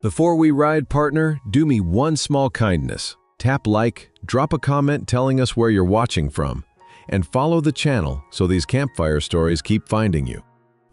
Before we ride, partner, do me one small kindness. Tap like, drop a comment telling us where you're watching from, and follow the channel so these campfire stories keep finding you.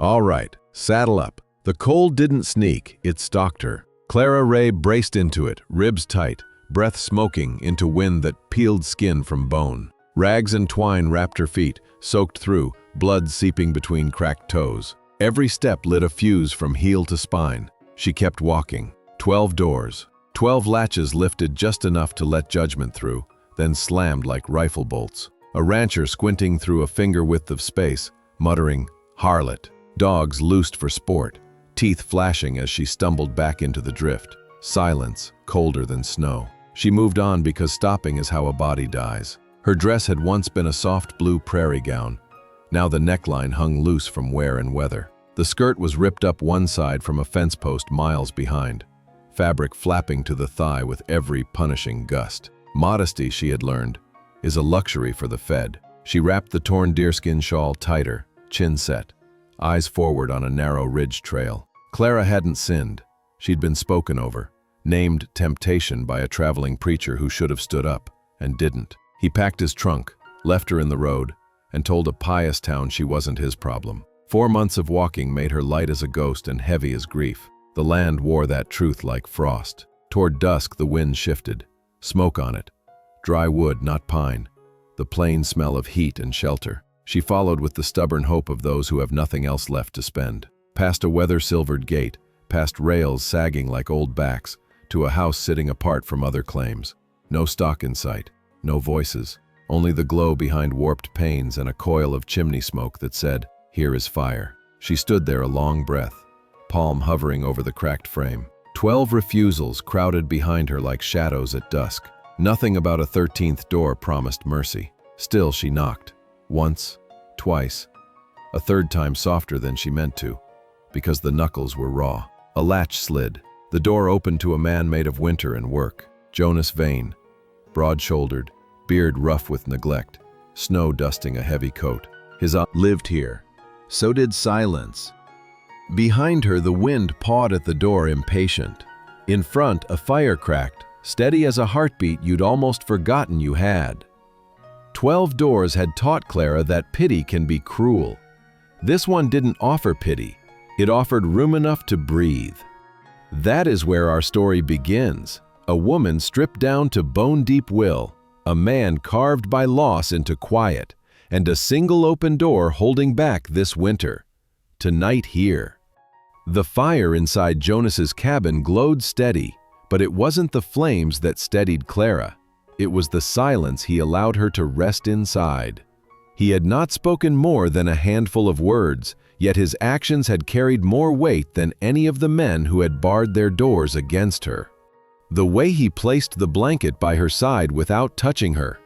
All right, saddle up. The cold didn't sneak, it stalked her. Clara Ray braced into it, ribs tight, breath smoking into wind that peeled skin from bone. Rags and twine wrapped her feet, soaked through, blood seeping between cracked toes. Every step lit a fuse from heel to spine. She kept walking. 12 doors. 12 latches lifted just enough to let judgment through, then slammed like rifle bolts. A rancher squinting through a finger width of space, muttering, "Harlot." Dogs loosed for sport, teeth flashing as she stumbled back into the drift. Silence, colder than snow. She moved on because stopping is how a body dies. Her dress had once been a soft blue prairie gown. Now the neckline hung loose from wear and weather. The skirt was ripped up one side from a fence post miles behind, fabric flapping to the thigh with every punishing gust. Modesty, she had learned, is a luxury for the fed. She wrapped the torn deerskin shawl tighter, chin set, eyes forward on a narrow ridge trail. Clara hadn't sinned. She'd been spoken over, named temptation by a traveling preacher who should have stood up, and didn't. He packed his trunk, left her in the road, and told a pious town she wasn't his problem. 4 months of walking made her light as a ghost and heavy as grief. The land wore that truth like frost. Toward dusk, the wind shifted. Smoke on it. Dry wood, not pine. The plain smell of heat and shelter. She followed with the stubborn hope of those who have nothing else left to spend. Past a weather-silvered gate, past rails sagging like old backs, to a house sitting apart from other claims. No stock in sight. No voices. Only the glow behind warped panes and a coil of chimney smoke that said, "Here is fire." She stood there a long breath, palm hovering over the cracked frame. 12 refusals crowded behind her like shadows at dusk. Nothing about a 13th door promised mercy. Still she knocked. Once, twice, a third time softer than she meant to, because the knuckles were raw. A latch slid. The door opened to a man made of winter and work. Jonas Vane, broad-shouldered, beard rough with neglect, snow dusting a heavy coat. His eye lived here. So did silence. Behind her, the wind pawed at the door, impatient. In front, a fire cracked, steady as a heartbeat you'd almost forgotten you had. 12 doors had taught Clara that pity can be cruel. This one didn't offer pity. It offered room enough to breathe. That is where our story begins. A woman stripped down to bone-deep will, a man carved by loss into quiet, and a single open door holding back this winter. Tonight here. The fire inside Jonas's cabin glowed steady, but it wasn't the flames that steadied Clara. It was the silence he allowed her to rest inside. He had not spoken more than a handful of words, yet his actions had carried more weight than any of the men who had barred their doors against her. The way he placed the blanket by her side without touching her,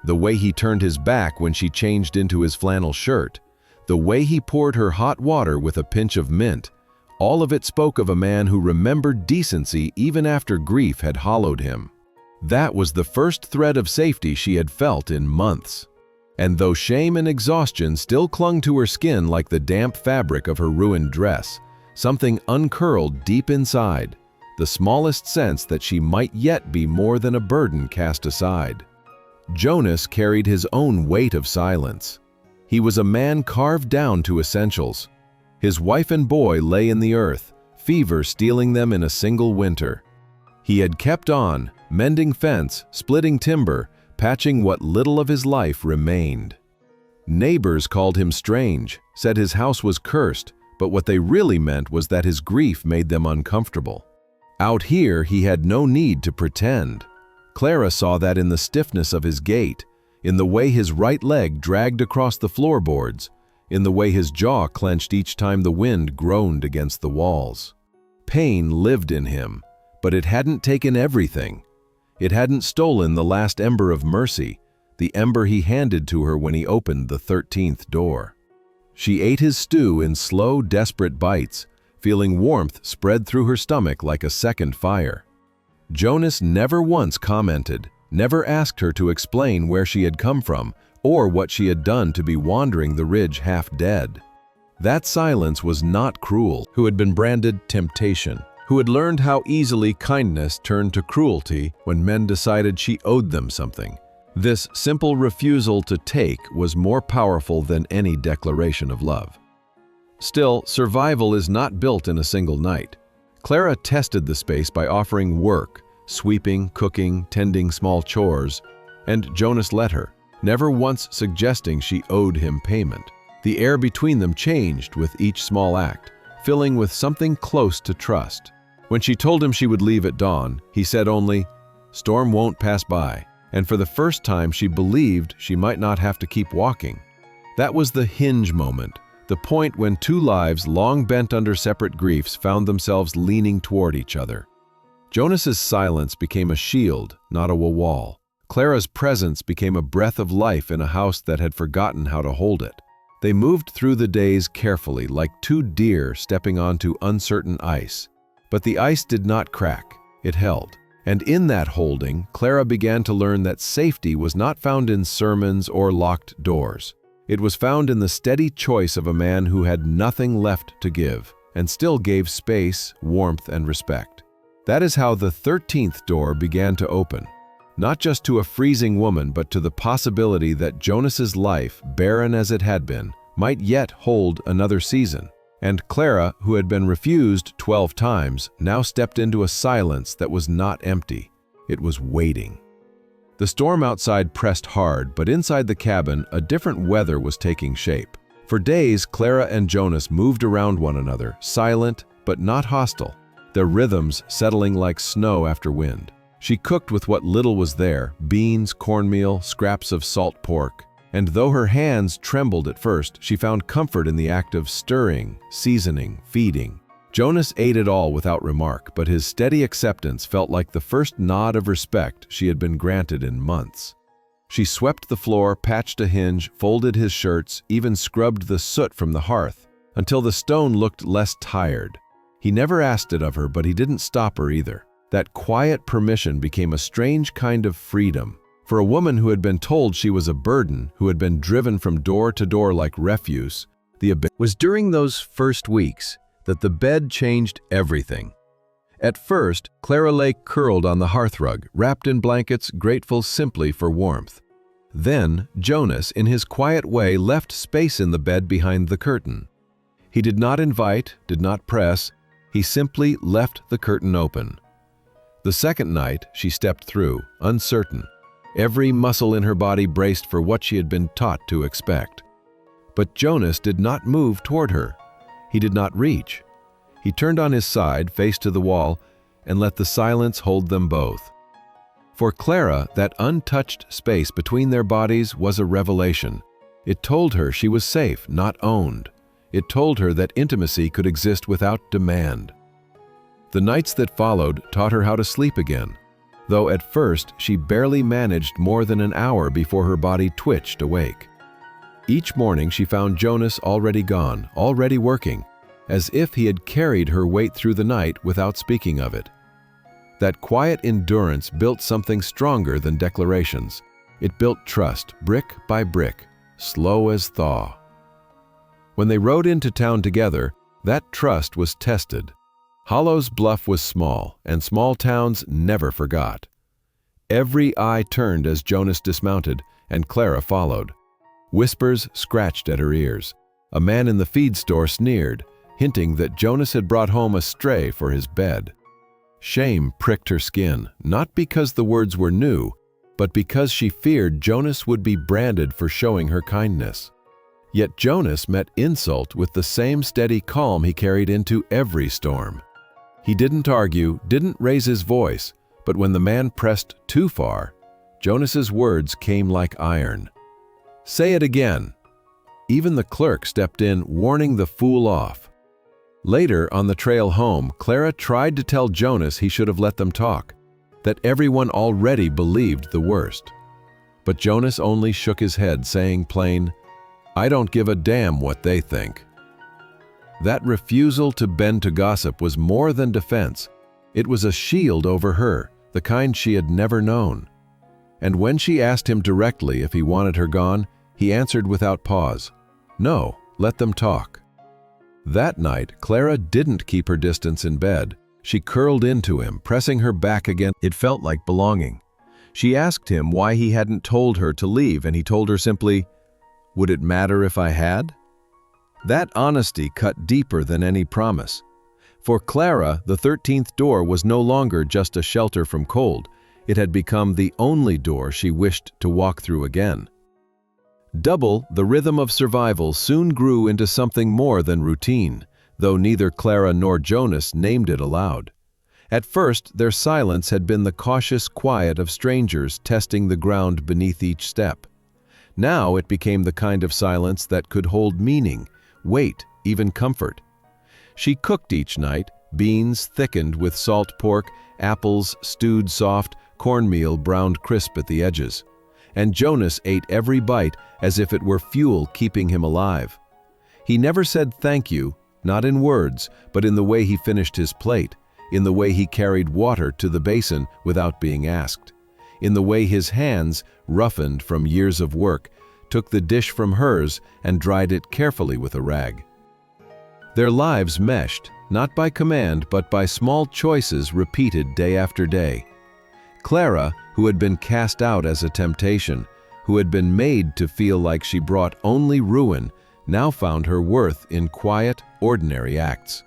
the way he turned his back when she changed into his flannel shirt, the way he poured her hot water with a pinch of mint, all of it spoke of a man who remembered decency even after grief had hollowed him. That was the first thread of safety she had felt in months. And though shame and exhaustion still clung to her skin like the damp fabric of her ruined dress, something uncurled deep inside, the smallest sense that she might yet be more than a burden cast aside. Jonas carried his own weight of silence. He was a man carved down to essentials. His wife and boy lay in the earth, fever stealing them in a single winter. He had kept on, mending fence, splitting timber, patching what little of his life remained. Neighbors called him strange, said his house was cursed, but what they really meant was that his grief made them uncomfortable. Out here, he had no need to pretend. Clara saw that in the stiffness of his gait, in the way his right leg dragged across the floorboards, in the way his jaw clenched each time the wind groaned against the walls. Pain lived in him, but it hadn't taken everything. It hadn't stolen the last ember of mercy, the ember he handed to her when he opened the 13th door. She ate his stew in slow, desperate bites, feeling warmth spread through her stomach like a second fire. Jonas never once commented, never asked her to explain where she had come from or what she had done to be wandering the ridge half dead. That silence was not cruel. Who had been branded temptation, who had learned how easily kindness turned to cruelty when men decided she owed them something. This simple refusal to take was more powerful than any declaration of love. Still, survival is not built in a single night. Clara tested the space by offering work, sweeping, cooking, tending small chores, and Jonas let her, never once suggesting she owed him payment. The air between them changed with each small act, filling with something close to trust. When she told him she would leave at dawn, he said only, "Storm won't pass by," and for the first time she believed she might not have to keep walking. That was the hinge moment, the point when two lives long bent under separate griefs found themselves leaning toward each other. Jonas's silence became a shield, not a wall. Clara's presence became a breath of life in a house that had forgotten how to hold it. They moved through the days carefully, like two deer stepping onto uncertain ice. But the ice did not crack, it held. And in that holding, Clara began to learn that safety was not found in sermons or locked doors. It was found in the steady choice of a man who had nothing left to give, and still gave space, warmth, and respect. That is how the 13th door began to open. Not just to a freezing woman, but to the possibility that Jonas's life, barren as it had been, might yet hold another season. And Clara, who had been refused 12 times, now stepped into a silence that was not empty. It was waiting. The storm outside pressed hard, but inside the cabin, a different weather was taking shape. For days, Clara and Jonas moved around one another, silent but not hostile, their rhythms settling like snow after wind. She cooked with what little was there, beans, cornmeal, scraps of salt pork. And though her hands trembled at first, she found comfort in the act of stirring, seasoning, feeding. Jonas ate it all without remark, but his steady acceptance felt like the first nod of respect she had been granted in months. She swept the floor, patched a hinge, folded his shirts, even scrubbed the soot from the hearth, until the stone looked less tired. He never asked it of her, but he didn't stop her either. That quiet permission became a strange kind of freedom. For a woman who had been told she was a burden, who had been driven from door to door like refuse, was during those first weeks that the bed changed everything. At first, Clara lay curled on the hearthrug, wrapped in blankets, grateful simply for warmth. Then, Jonas, in his quiet way, left space in the bed behind the curtain. He did not invite, did not press, he simply left the curtain open. The second night, she stepped through, uncertain. Every muscle in her body braced for what she had been taught to expect. But Jonas did not move toward her. He did not reach. He turned on his side, face to the wall, and let the silence hold them both. For Clara, that untouched space between their bodies was a revelation. It told her she was safe, not owned. It told her that intimacy could exist without demand. The nights that followed taught her how to sleep again, though at first she barely managed more than an hour before her body twitched awake. Each morning she found Jonas already gone, already working, as if he had carried her weight through the night without speaking of it. That quiet endurance built something stronger than declarations. It built trust, brick by brick, slow as thaw. When they rode into town together, that trust was tested. Hollow's Bluff was small, and small towns never forgot. Every eye turned as Jonas dismounted, and Clara followed. Whispers scratched at her ears. A man in the feed store sneered, hinting that Jonas had brought home a stray for his bed. Shame pricked her skin, not because the words were new, but because she feared Jonas would be branded for showing her kindness. Yet Jonas met insult with the same steady calm he carried into every storm. He didn't argue, didn't raise his voice, but when the man pressed too far, Jonas's words came like iron. "Say it again." Even the clerk stepped in, warning the fool off. Later, on the trail home, Clara tried to tell Jonas he should have let them talk, that everyone already believed the worst. But Jonas only shook his head, saying plain, "I don't give a damn what they think." That refusal to bend to gossip was more than defense. It was a shield over her, the kind she had never known. And when she asked him directly if he wanted her gone, he answered without pause, "No, let them talk." That night, Clara didn't keep her distance in bed. She curled into him, pressing her back against. It felt like belonging. She asked him why he hadn't told her to leave, and he told her simply, "Would it matter if I had?" That honesty cut deeper than any promise. For Clara, the 13th door was no longer just a shelter from cold. It had become the only door she wished to walk through again. Double, the rhythm of survival soon grew into something more than routine, though neither Clara nor Jonas named it aloud. At first, their silence had been the cautious quiet of strangers testing the ground beneath each step. Now it became the kind of silence that could hold meaning, weight, even comfort. She cooked each night, beans thickened with salt pork, apples stewed soft, cornmeal browned crisp at the edges. And Jonas ate every bite as if it were fuel keeping him alive. He never said thank you, not in words, but in the way he finished his plate, in the way he carried water to the basin without being asked, in the way his hands, roughened from years of work, took the dish from hers and dried it carefully with a rag. Their lives meshed, not by command but by small choices repeated day after day. Clara, who had been cast out as a temptation, who had been made to feel like she brought only ruin, now found her worth in quiet, ordinary acts.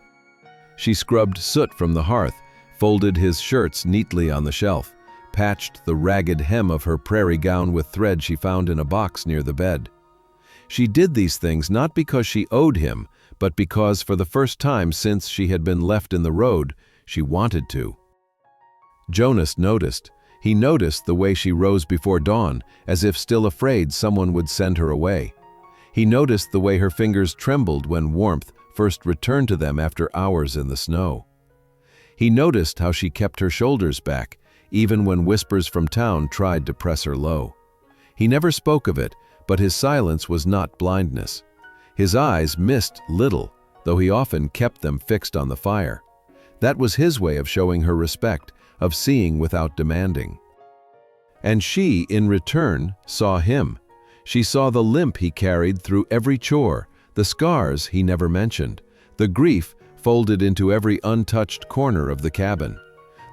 She scrubbed soot from the hearth, folded his shirts neatly on the shelf, patched the ragged hem of her prairie gown with thread she found in a box near the bed. She did these things not because she owed him, but because for the first time since she had been left in the road, she wanted to. Jonas noticed. He noticed the way she rose before dawn, as if still afraid someone would send her away. He noticed the way her fingers trembled when warmth first returned to them after hours in the snow. He noticed how she kept her shoulders back, even when whispers from town tried to press her low. He never spoke of it, but his silence was not blindness. His eyes missed little, though he often kept them fixed on the fire. That was his way of showing her respect, of seeing without demanding. And she, in return, saw him. She saw the limp he carried through every chore, the scars he never mentioned, the grief folded into every untouched corner of the cabin,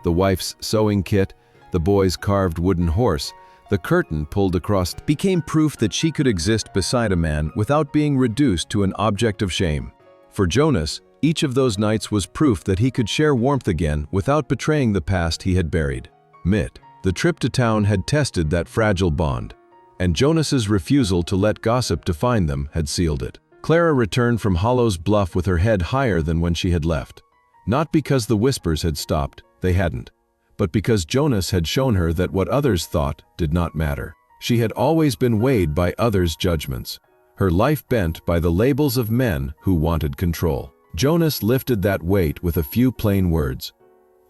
the wife's sewing kit, the boy's carved wooden horse, the curtain pulled across became proof that she could exist beside a man without being reduced to an object of shame. For Jonas, each of those nights was proof that he could share warmth again without betraying the past he had buried. The trip to town had tested that fragile bond, and Jonas's refusal to let gossip define them had sealed it. Clara returned from Hollow's Bluff with her head higher than when she had left. Not because the whispers had stopped, they hadn't, but because Jonas had shown her that what others thought did not matter. She had always been weighed by others' judgments, her life bent by the labels of men who wanted control. Jonas lifted that weight with a few plain words.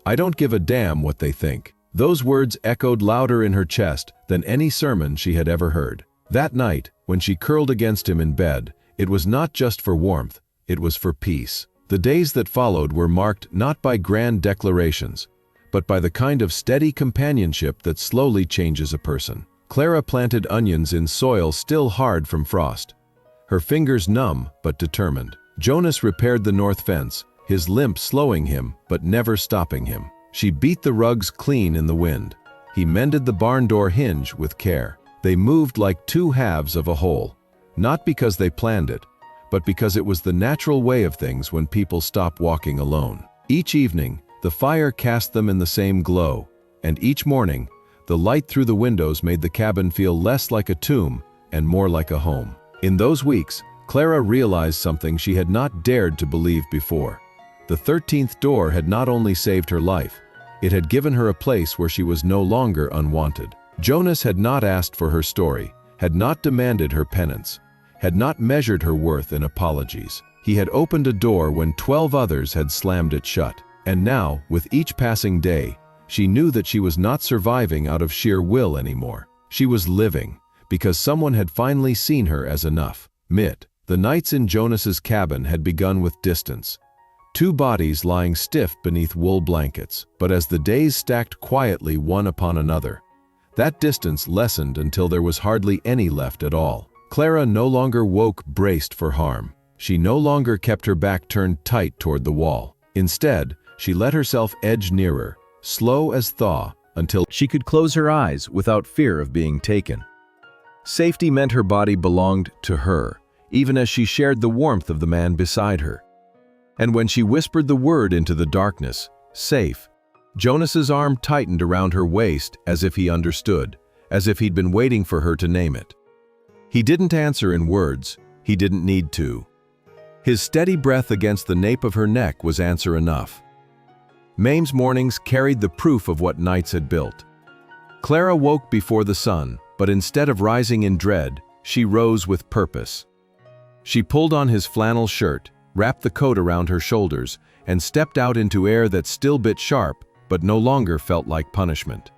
"I don't give a damn what they think." Those words echoed louder in her chest than any sermon she had ever heard. That night, when she curled against him in bed, it was not just for warmth, it was for peace. The days that followed were marked not by grand declarations, but by the kind of steady companionship that slowly changes a person. Clara planted onions in soil still hard from frost, her fingers numb but determined. Jonas repaired the north fence, his limp slowing him but never stopping him. She beat the rugs clean in the wind. He mended the barn door hinge with care. They moved like two halves of a whole, not because they planned it, but because it was the natural way of things when people stop walking alone. Each evening, the fire cast them in the same glow, and each morning, the light through the windows made the cabin feel less like a tomb and more like a home. In those weeks, Clara realized something she had not dared to believe before. The 13th door had not only saved her life, it had given her a place where she was no longer unwanted. Jonas had not asked for her story, had not demanded her penance, had not measured her worth in apologies. He had opened a door when 12 others had slammed it shut. And now, with each passing day, she knew that she was not surviving out of sheer will anymore. She was living, because someone had finally seen her as enough. The nights in Jonas's cabin had begun with distance. 2 bodies lying stiff beneath wool blankets, but as the days stacked quietly one upon another, that distance lessened until there was hardly any left at all. Clara no longer woke braced for harm. She no longer kept her back turned tight toward the wall. Instead, She let herself edge nearer, slow as thaw, until she could close her eyes without fear of being taken. Safety meant her body belonged to her, even as she shared the warmth of the man beside her. And when she whispered the word into the darkness, safe, Jonas's arm tightened around her waist as if he understood, as if he'd been waiting for her to name it. He didn't answer in words, he didn't need to. His steady breath against the nape of her neck was answer enough. Mame's mornings carried the proof of what nights had built. Clara woke before the sun, but instead of rising in dread, she rose with purpose. She pulled on his flannel shirt, wrapped the coat around her shoulders, and stepped out into air that still bit sharp, but no longer felt like punishment.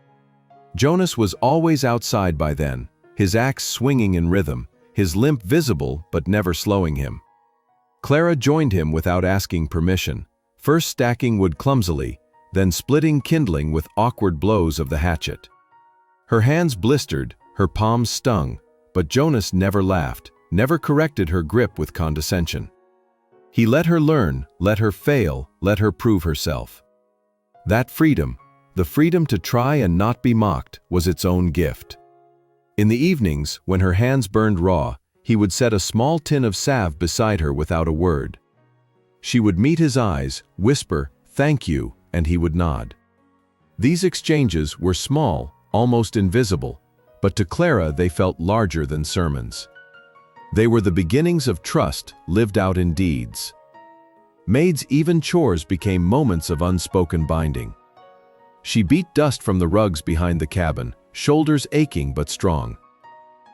Jonas was always outside by then, his axe swinging in rhythm, his limp visible but never slowing him. Clara joined him without asking permission, first stacking wood clumsily, then splitting kindling with awkward blows of the hatchet. Her hands blistered, her palms stung, but Jonas never laughed, never corrected her grip with condescension. He let her learn, let her fail, let her prove herself. That freedom, the freedom to try and not be mocked, was its own gift. In the evenings, when her hands burned raw, he would set a small tin of salve beside her without a word. She would meet his eyes, whisper, "Thank you," and he would nod. These exchanges were small, almost invisible, but to Clara they felt larger than sermons. They were the beginnings of trust lived out in deeds. Maid's even chores became moments of unspoken binding. She beat dust from the rugs behind the cabin, shoulders aching but strong.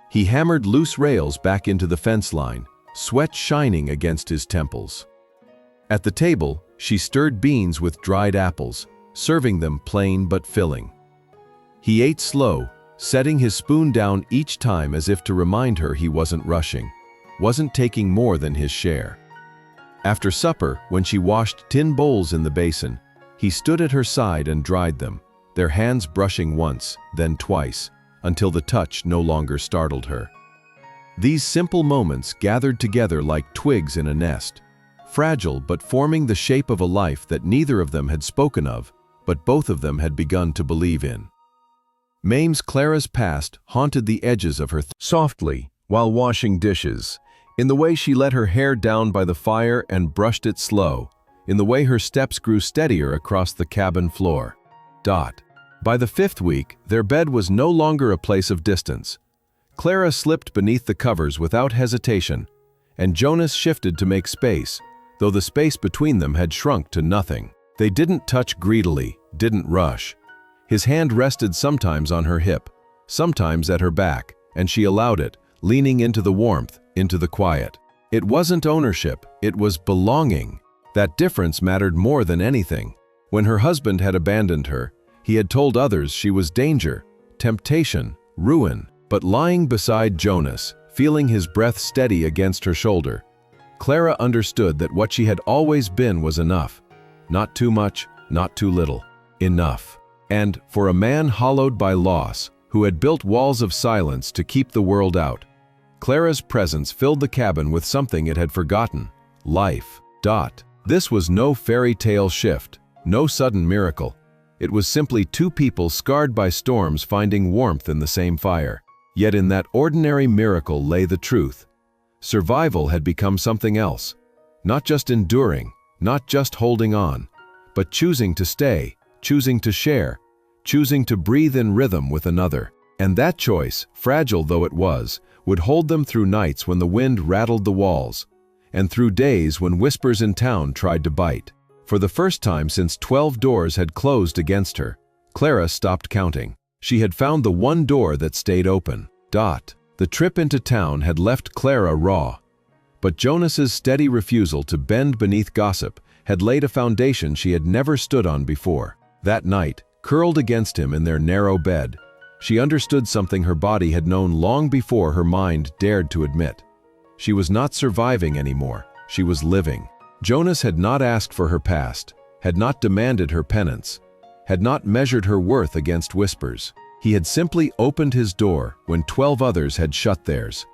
He hammered loose rails back into the fence line, sweat shining against his temples. At the table, she stirred beans with dried apples, serving them plain but filling. He ate slow, setting his spoon down each time as if to remind her he wasn't rushing, wasn't taking more than his share. After supper, when she washed tin bowls in the basin, he stood at her side and dried them, their hands brushing once, then twice, until the touch no longer startled her. These simple moments gathered together like twigs in a nest, fragile but forming the shape of a life that neither of them had spoken of, but both of them had begun to believe in. Mame's Clara's past haunted the edges of her softly while washing dishes, in the way she let her hair down by the fire and brushed it slow, in the way her steps grew steadier across the cabin floor. By the 5th week, their bed was no longer a place of distance. Clara slipped beneath the covers without hesitation, and Jonas shifted to make space, though the space between them had shrunk to nothing. They didn't touch greedily, didn't rush. His hand rested sometimes on her hip, sometimes at her back, and she allowed it, leaning into the warmth, into the quiet. It wasn't ownership, it was belonging. That difference mattered more than anything. When her husband had abandoned her, he had told others she was danger, temptation, ruin. But lying beside Jonas, feeling his breath steady against her shoulder, Clara understood that what she had always been was enough. Not too much, not too little. Enough. And, for a man hollowed by loss, who had built walls of silence to keep the world out, Clara's presence filled the cabin with something it had forgotten: life. This was no fairy tale shift, no sudden miracle. It was simply two people scarred by storms finding warmth in the same fire. Yet in that ordinary miracle lay the truth. Survival had become something else. Not just enduring, not just holding on, but choosing to stay, choosing to share, choosing to breathe in rhythm with another. And that choice, fragile though it was, would hold them through nights when the wind rattled the walls, and through days when whispers in town tried to bite. For the first time since 12 doors had closed against her, Clara stopped counting. She had found the one door that stayed open. The trip into town had left Clara raw, but Jonas's steady refusal to bend beneath gossip had laid a foundation she had never stood on before. That night, curled against him in their narrow bed, she understood something her body had known long before her mind dared to admit. She was not surviving anymore, she was living. Jonas had not asked for her past, had not demanded her penance, had not measured her worth against whispers. He had simply opened his door when 12 others had shut theirs.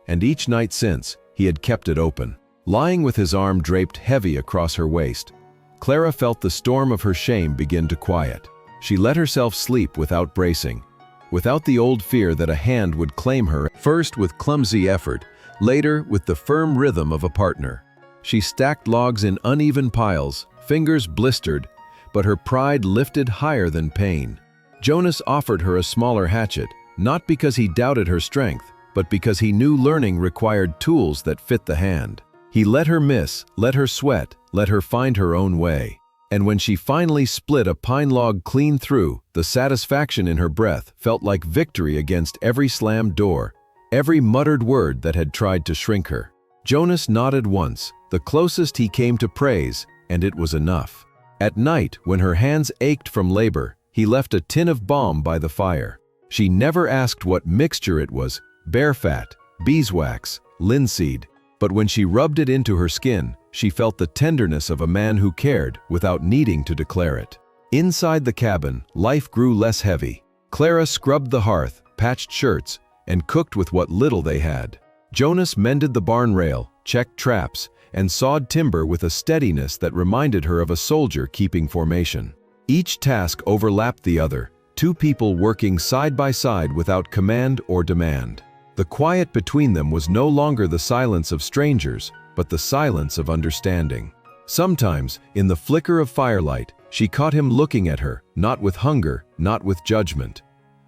And each night since, he had kept it open. Lying with his arm draped heavy across her waist, Clara felt the storm of her shame begin to quiet. She let herself sleep without bracing, without the old fear that a hand would claim her, first with clumsy effort, later with the firm rhythm of a partner. She stacked logs in uneven piles, fingers blistered, but her pride lifted higher than pain. Jonas offered her a smaller hatchet, not because he doubted her strength, but because he knew learning required tools that fit the hand. He let her miss, let her sweat, let her find her own way. And when she finally split a pine log clean through, the satisfaction in her breath felt like victory against every slammed door, every muttered word that had tried to shrink her. Jonas nodded once, the closest he came to praise, and it was enough. At night, when her hands ached from labor, he left a tin of balm by the fire. She never asked what mixture it was, bear fat, beeswax, linseed. But when she rubbed it into her skin, she felt the tenderness of a man who cared without needing to declare it. Inside the cabin, life grew less heavy. Clara scrubbed the hearth, patched shirts, and cooked with what little they had. Jonas mended the barn rail, checked traps, and sawed timber with a steadiness that reminded her of a soldier keeping formation. Each task overlapped the other, two people working side by side without command or demand. The quiet between them was no longer the silence of strangers, but the silence of understanding. Sometimes, in the flicker of firelight, she caught him looking at her, not with hunger, not with judgment,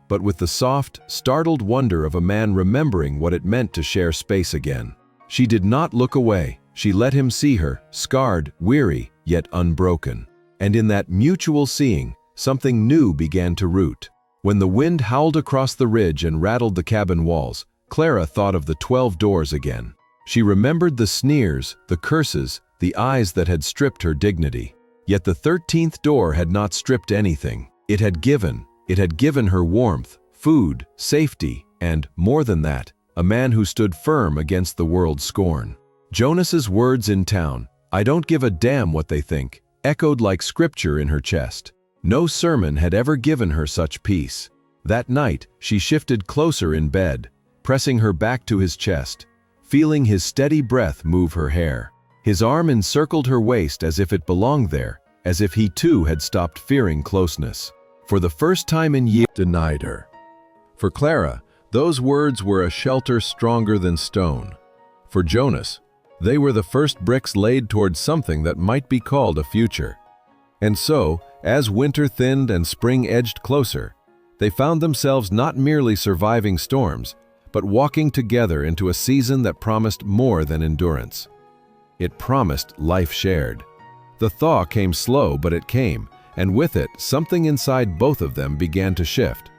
but with the soft, startled wonder of a man remembering what it meant to share space again. She did not look away. She let him see her, scarred, weary, yet unbroken. And in that mutual seeing, something new began to root. When the wind howled across the ridge and rattled the cabin walls, Clara thought of the 12 doors again. She remembered the sneers, the curses, the eyes that had stripped her dignity. Yet the 13th door had not stripped anything. It had given her warmth, food, safety, and, more than that, a man who stood firm against the world's scorn. Jonas's words in town, "I don't give a damn what they think," echoed like scripture in her chest. No sermon had ever given her such peace. That night, she shifted closer in bed, pressing her back to his chest, feeling his steady breath move her hair. His arm encircled her waist as if it belonged there, as if he too had stopped fearing closeness. For the first time in years, denied her. For Clara, those words were a shelter stronger than stone. For Jonas, they were the first bricks laid towards something that might be called a future. And so, as winter thinned and spring edged closer, they found themselves not merely surviving storms, but walking together into a season that promised more than endurance. It promised life shared. The thaw came slow, but it came, and with it, something inside both of them began to shift.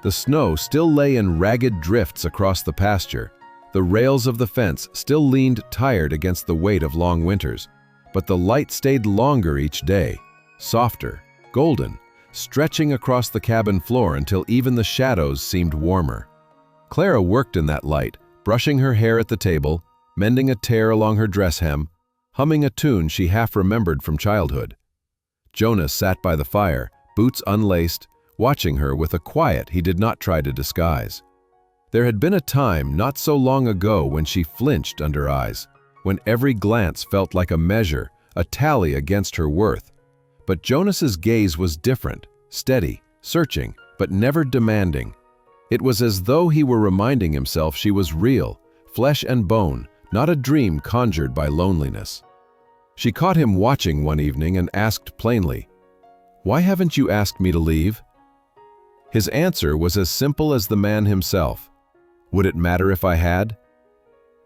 The snow still lay in ragged drifts across the pasture. The rails of the fence still leaned tired against the weight of long winters, but the light stayed longer each day, softer, golden, stretching across the cabin floor until even the shadows seemed warmer. Clara worked in that light, brushing her hair at the table, mending a tear along her dress hem, humming a tune she half remembered from childhood. Jonas sat by the fire, boots unlaced, watching her with a quiet he did not try to disguise. There had been a time not so long ago when she flinched under eyes, when every glance felt like a measure, a tally against her worth. But Jonas's gaze was different, steady, searching, but never demanding. It was as though he were reminding himself she was real, flesh and bone, not a dream conjured by loneliness. She caught him watching one evening and asked plainly, "Why haven't you asked me to leave?" His answer was as simple as the man himself. "Would it matter if I had?"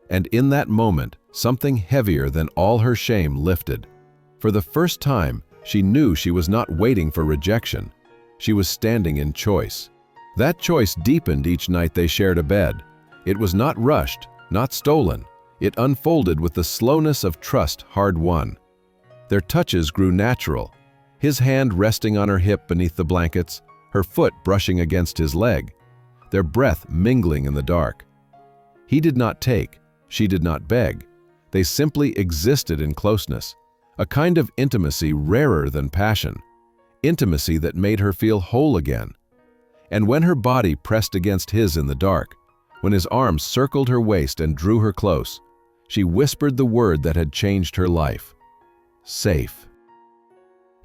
And in that moment, something heavier than all her shame lifted. For the first time, she knew she was not waiting for rejection. She was standing in choice. That choice deepened each night they shared a bed. It was not rushed, not stolen. It unfolded with the slowness of trust hard won. Their touches grew natural, his hand resting on her hip beneath the blankets, her foot brushing against his leg, their breath mingling in the dark. He did not take, she did not beg. They simply existed in closeness, a kind of intimacy rarer than passion, intimacy that made her feel whole again. And when her body pressed against his in the dark, when his arms circled her waist and drew her close, she whispered the word that had changed her life. Safe.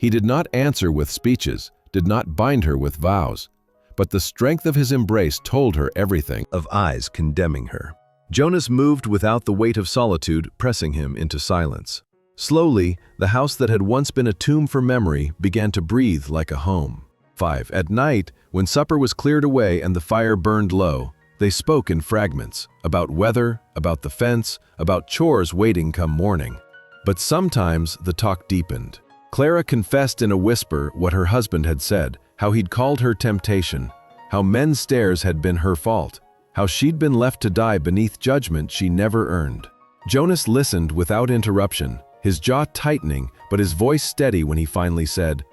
He did not answer with speeches, did not bind her with vows, but the strength of his embrace told her everything, of eyes condemning her. Jonas moved without the weight of solitude pressing him into silence. Slowly, the house that had once been a tomb for memory began to breathe like a home. 5. At night, when supper was cleared away and the fire burned low, they spoke in fragments, about weather, about the fence, about chores waiting come morning. But sometimes the talk deepened. Clara confessed in a whisper what her husband had said, how he'd called her temptation, how men's stares had been her fault, how she'd been left to die beneath judgment she never earned. Jonas listened without interruption, his jaw tightening but his voice steady when he finally said,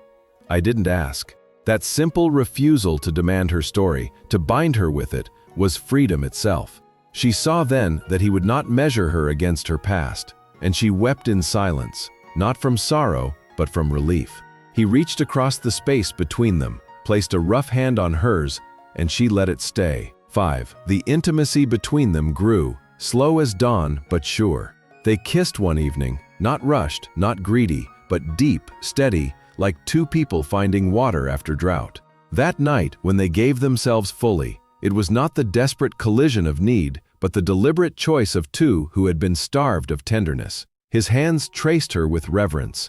"I didn't ask." That simple refusal to demand her story, to bind her with it, was freedom itself. She saw then that he would not measure her against her past, and she wept in silence, not from sorrow, but from relief. He reached across the space between them, placed a rough hand on hers, and she let it stay. 5. The intimacy between them grew, slow as dawn, but sure. They kissed one evening, not rushed, not greedy, but deep, steady, like two people finding water after drought. That night, when they gave themselves fully, it was not the desperate collision of need, but the deliberate choice of two who had been starved of tenderness. His hands traced her with reverence.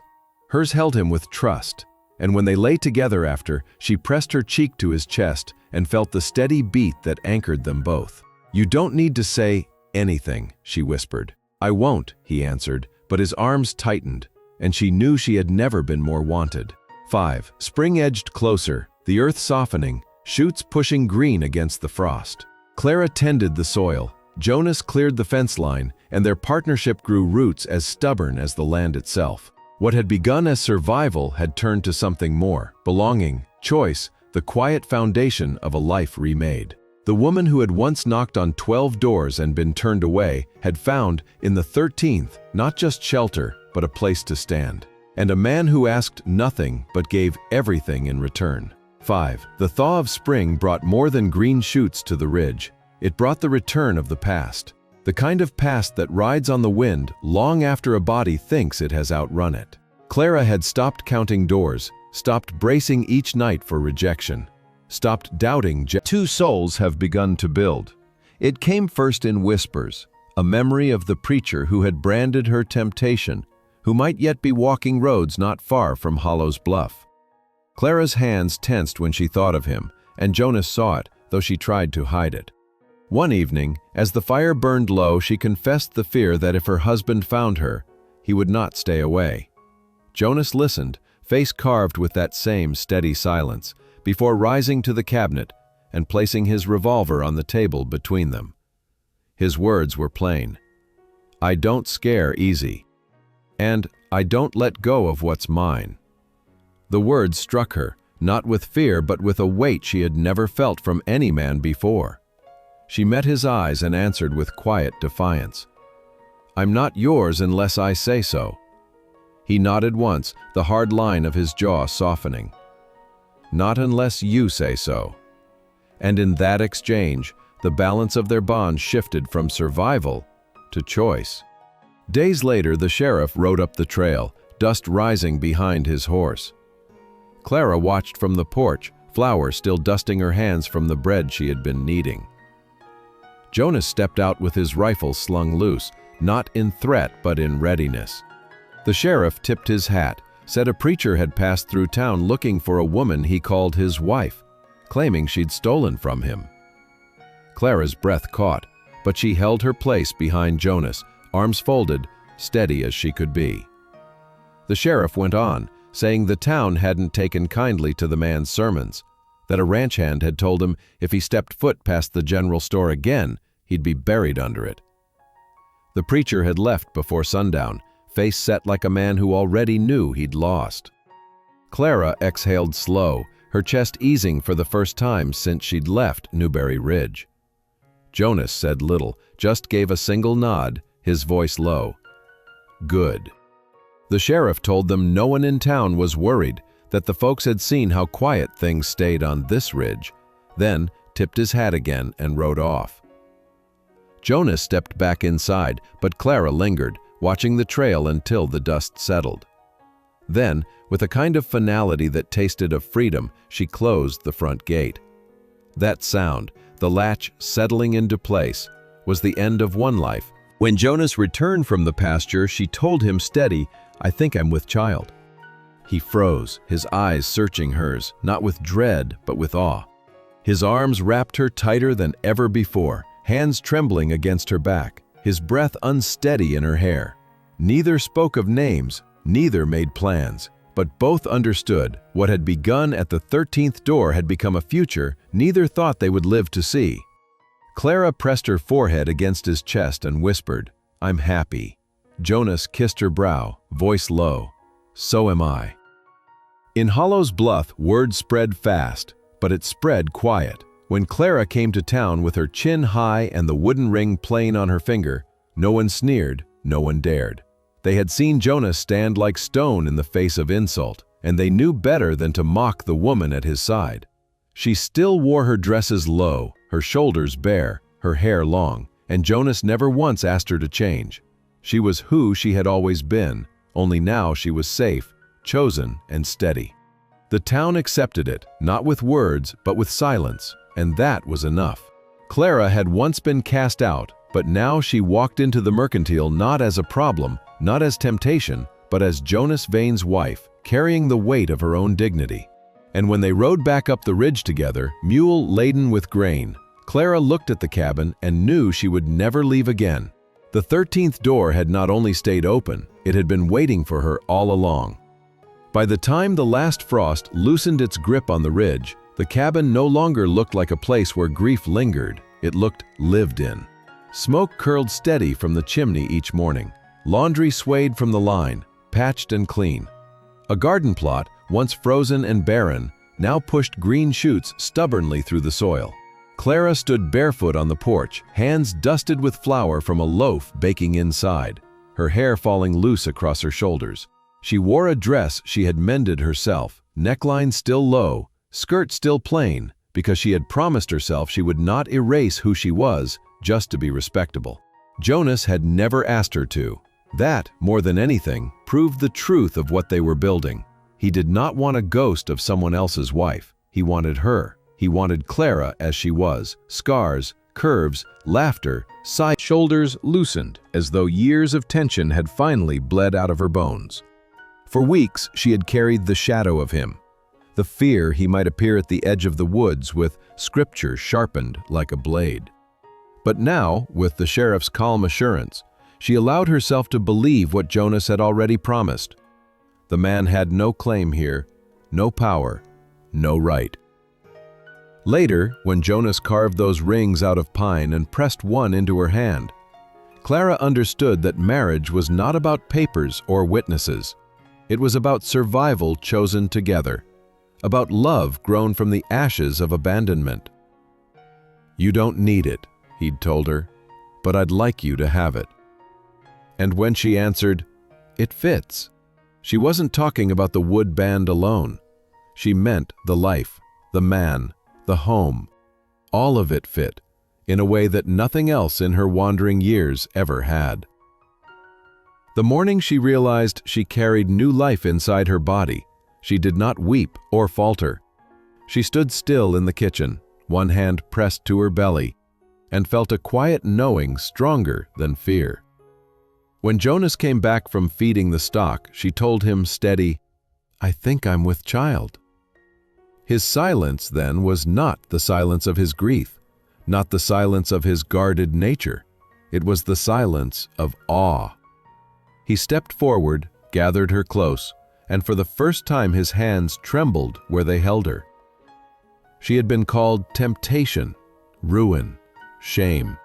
Hers held him with trust, and when they lay together after, she pressed her cheek to his chest and felt the steady beat that anchored them both. "You don't need to say anything," she whispered. "I won't," he answered, but his arms tightened, and she knew she had never been more wanted. 5. Spring edged closer, the earth softening, shoots pushing green against the frost. Clara tended the soil, Jonas cleared the fence line, and their partnership grew roots as stubborn as the land itself. What had begun as survival had turned to something more, belonging, choice, the quiet foundation of a life remade. The woman who had once knocked on 12 doors and been turned away had found, in the 13th, not just shelter, but a place to stand. And a man who asked nothing but gave everything in return. 5. The thaw of spring brought more than green shoots to the ridge. It brought the return of the past. The kind of past that rides on the wind long after a body thinks it has outrun it. Clara had stopped counting doors, stopped bracing each night for rejection, stopped doubting. Two souls have begun to build. It came first in whispers, a memory of the preacher who had branded her temptation, who might yet be walking roads not far from Hollow's Bluff. Clara's hands tensed when she thought of him, and Jonas saw it, though she tried to hide it. One evening, as the fire burned low, she confessed the fear that if her husband found her, he would not stay away. Jonas listened, face carved with that same steady silence, before rising to the cabinet and placing his revolver on the table between them. His words were plain. "I don't scare easy. And I don't let go of what's mine." The words struck her, not with fear but with a weight she had never felt from any man before. She met his eyes and answered with quiet defiance. "I'm not yours unless I say so." He nodded once, the hard line of his jaw softening. "Not unless you say so." And in that exchange, the balance of their bond shifted from survival to choice. Days later, the sheriff rode up the trail, dust rising behind his horse. Clara watched from the porch, flour still dusting her hands from the bread she had been kneading. Jonas stepped out with his rifle slung loose, not in threat but in readiness. The sheriff tipped his hat, said a preacher had passed through town looking for a woman he called his wife, claiming she'd stolen from him. Clara's breath caught, but she held her place behind Jonas, arms folded, steady as she could be. The sheriff went on, saying the town hadn't taken kindly to the man's sermons, that a ranch hand had told him if he stepped foot past the general store again, he'd be buried under it. The preacher had left before sundown, face set like a man who already knew he'd lost. Clara exhaled slow, her chest easing for the first time since she'd left Newberry Ridge. Jonas said little, just gave a single nod, his voice low. "Good." The sheriff told them no one in town was worried, that the folks had seen how quiet things stayed on this ridge, then tipped his hat again and rode off. Jonas stepped back inside, but Clara lingered, watching the trail until the dust settled. Then, with a kind of finality that tasted of freedom, she closed the front gate. That sound, the latch settling into place, was the end of one life. When Jonas returned from the pasture, she told him steady, "I think I'm with child." He froze, his eyes searching hers, not with dread, but with awe. His arms wrapped her tighter than ever before, hands trembling against her back, his breath unsteady in her hair. Neither spoke of names, neither made plans, but both understood what had begun at the 13th door had become a future neither thought they would live to see. Clara pressed her forehead against his chest and whispered, "I'm happy." Jonas kissed her brow, voice low, "So am I." In Hollow's Bluff, word spread fast, but it spread quiet. When Clara came to town with her chin high and the wooden ring plain on her finger, no one sneered, no one dared. They had seen Jonas stand like stone in the face of insult, and they knew better than to mock the woman at his side. She still wore her dresses low, her shoulders bare, her hair long, and Jonas never once asked her to change. She was who she had always been, only now she was safe, chosen, and steady. The town accepted it, not with words, but with silence, and that was enough. Clara had once been cast out, but now she walked into the mercantile not as a problem, not as temptation, but as Jonas Vane's wife, carrying the weight of her own dignity. And when they rode back up the ridge together, mule laden with grain, Clara looked at the cabin and knew she would never leave again. The 13th door had not only stayed open, it had been waiting for her all along. By the time the last frost loosened its grip on the ridge, the cabin no longer looked like a place where grief lingered, it looked lived in. Smoke curled steady from the chimney each morning. Laundry swayed from the line, patched and clean. A garden plot, once frozen and barren, now pushed green shoots stubbornly through the soil. Clara stood barefoot on the porch, hands dusted with flour from a loaf baking inside, her hair falling loose across her shoulders. She wore a dress she had mended herself, neckline still low, skirt still plain, because she had promised herself she would not erase who she was just to be respectable. Jonas had never asked her to. That, more than anything, proved the truth of what they were building. He did not want a ghost of someone else's wife. He wanted her. He wanted Clara as she was, scars, curves, laughter, side shoulders loosened, as though years of tension had finally bled out of her bones. For weeks, she had carried the shadow of him, the fear he might appear at the edge of the woods with scripture sharpened like a blade. But now, with the sheriff's calm assurance, she allowed herself to believe what Jonas had already promised. The man had no claim here, no power, no right. Later, when Jonas carved those rings out of pine and pressed one into her hand, Clara understood that marriage was not about papers or witnesses. It was about survival chosen together, about love grown from the ashes of abandonment. "You don't need it," he'd told her, "but I'd like you to have it." And when she answered, "It fits," she wasn't talking about the wood band alone. She meant the life, the man, the home. All of it fit, in a way that nothing else in her wandering years ever had. The morning she realized she carried new life inside her body, she did not weep or falter. She stood still in the kitchen, one hand pressed to her belly, and felt a quiet knowing stronger than fear. When Jonas came back from feeding the stock, she told him steady, "I think I'm with child." His silence then was not the silence of his grief, not the silence of his guarded nature. It was the silence of awe. He stepped forward, gathered her close, and for the first time his hands trembled where they held her. She had been called temptation, ruin, shame.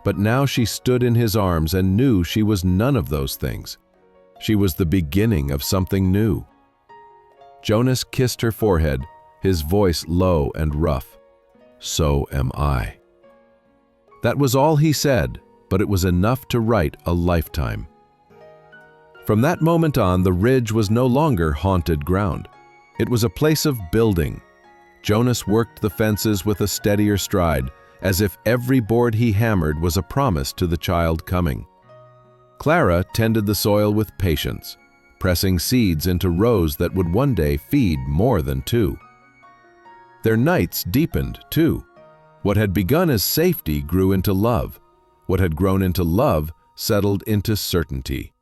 But now she stood in his arms and knew she was none of those things. She was the beginning of something new. Jonas kissed her forehead, his voice low and rough. "So am I." That was all he said, but it was enough to write a lifetime. From that moment on, the ridge was no longer haunted ground. It was a place of building. Jonas worked the fences with a steadier stride, as if every board he hammered was a promise to the child coming. Clara tended the soil with patience, pressing seeds into rows that would one day feed more than two. Their nights deepened, too. What had begun as safety grew into love. What had grown into love settled into certainty.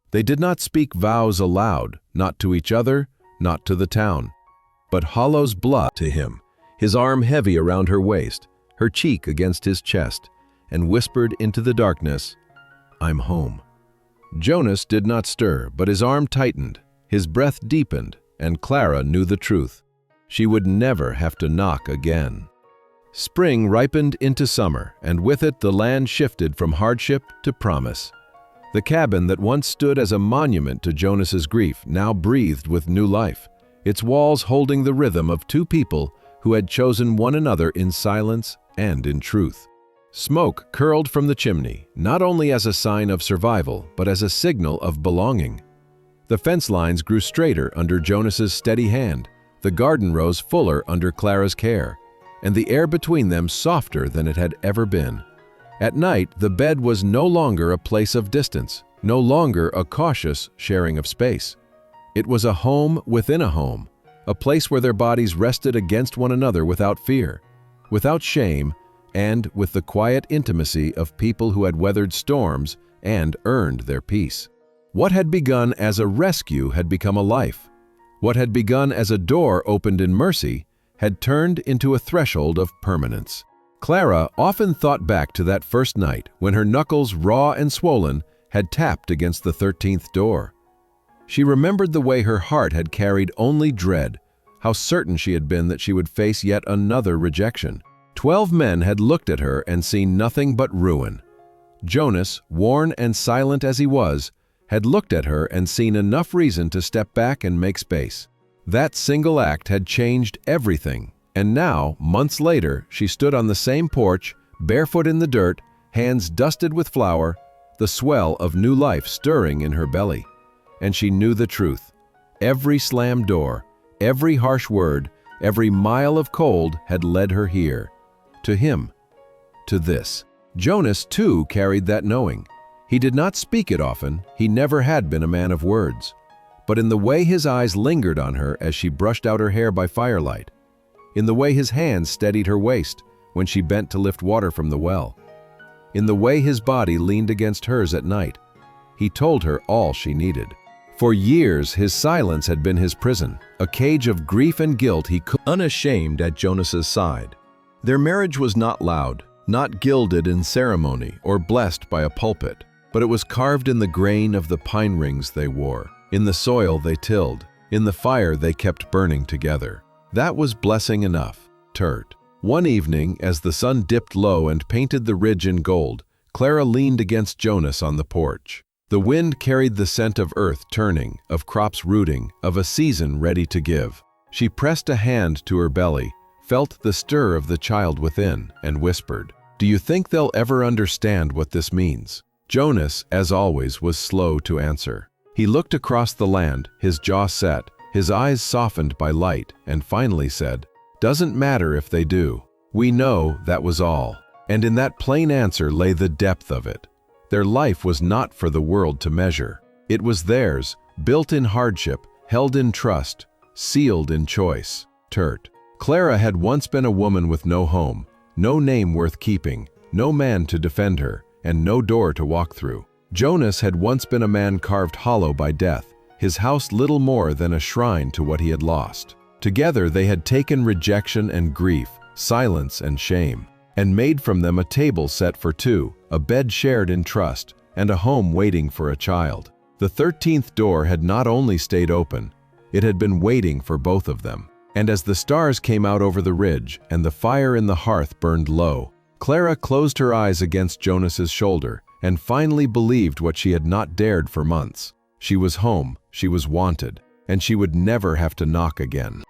They did not speak vows aloud, not to each other, not to the town, but Hollow's blood to him, his arm heavy around her waist, her cheek against his chest, and whispered into the darkness, "I'm home." Jonas did not stir, but his arm tightened, his breath deepened, and Clara knew the truth. She would never have to knock again. Spring ripened into summer, and with it the land shifted from hardship to promise. The cabin that once stood as a monument to Jonas's grief now breathed with new life, its walls holding the rhythm of two people who had chosen one another in silence and in truth. Smoke curled from the chimney, not only as a sign of survival, but as a signal of belonging. The fence lines grew straighter under Jonas's steady hand, the garden rows fuller under Clara's care, and the air between them softer than it had ever been. At night, the bed was no longer a place of distance, no longer a cautious sharing of space. It was a home within a home, a place where their bodies rested against one another without fear, without shame, and with the quiet intimacy of people who had weathered storms and earned their peace. What had begun as a rescue had become a life. What had begun as a door opened in mercy had turned into a threshold of permanence. Clara often thought back to that first night when her knuckles, raw and swollen, had tapped against the 13th door. She remembered the way her heart had carried only dread, how certain she had been that she would face yet another rejection. 12 men had looked at her and seen nothing but ruin. Jonas, worn and silent as he was, had looked at her and seen enough reason to step back and make space. That single act had changed everything, and now, months later, she stood on the same porch, barefoot in the dirt, hands dusted with flour, the swell of new life stirring in her belly. And she knew the truth. Every slammed door, every harsh word, every mile of cold had led her here. To him. To this. Jonas, too, carried that knowing. He did not speak it often, he never had been a man of words. But in the way his eyes lingered on her as she brushed out her hair by firelight, in the way his hands steadied her waist when she bent to lift water from the well, in the way his body leaned against hers at night, he told her all she needed. For years, his silence had been his prison, a cage of grief and guilt he could unashamed at Jonas's side. Their marriage was not loud, not gilded in ceremony or blessed by a pulpit, but it was carved in the grain of the pine rings they wore, in the soil they tilled, in the fire they kept burning together. That was blessing enough, Turt. One evening, as the sun dipped low and painted the ridge in gold, Clara leaned against Jonas on the porch. The wind carried the scent of earth turning, of crops rooting, of a season ready to give. She pressed a hand to her belly, felt the stir of the child within, and whispered, "Do you think they'll ever understand what this means?" Jonas, as always, was slow to answer. He looked across the land, his jaw set, his eyes softened by light, and finally said, "Doesn't matter if they do. We know that was all." And in that plain answer lay the depth of it. Their life was not for the world to measure. It was theirs, built in hardship, held in trust, sealed in choice. Turt. Clara had once been a woman with no home, no name worth keeping, no man to defend her, and no door to walk through. Jonas had once been a man carved hollow by death, his house little more than a shrine to what he had lost. Together they had taken rejection and grief, silence and shame, and made from them a table set for two, a bed shared in trust, and a home waiting for a child. The 13th door had not only stayed open, it had been waiting for both of them. And as the stars came out over the ridge and the fire in the hearth burned low, Clara closed her eyes against Jonas's shoulder and finally believed what she had not dared for months. She was home, she was wanted, and she would never have to knock again.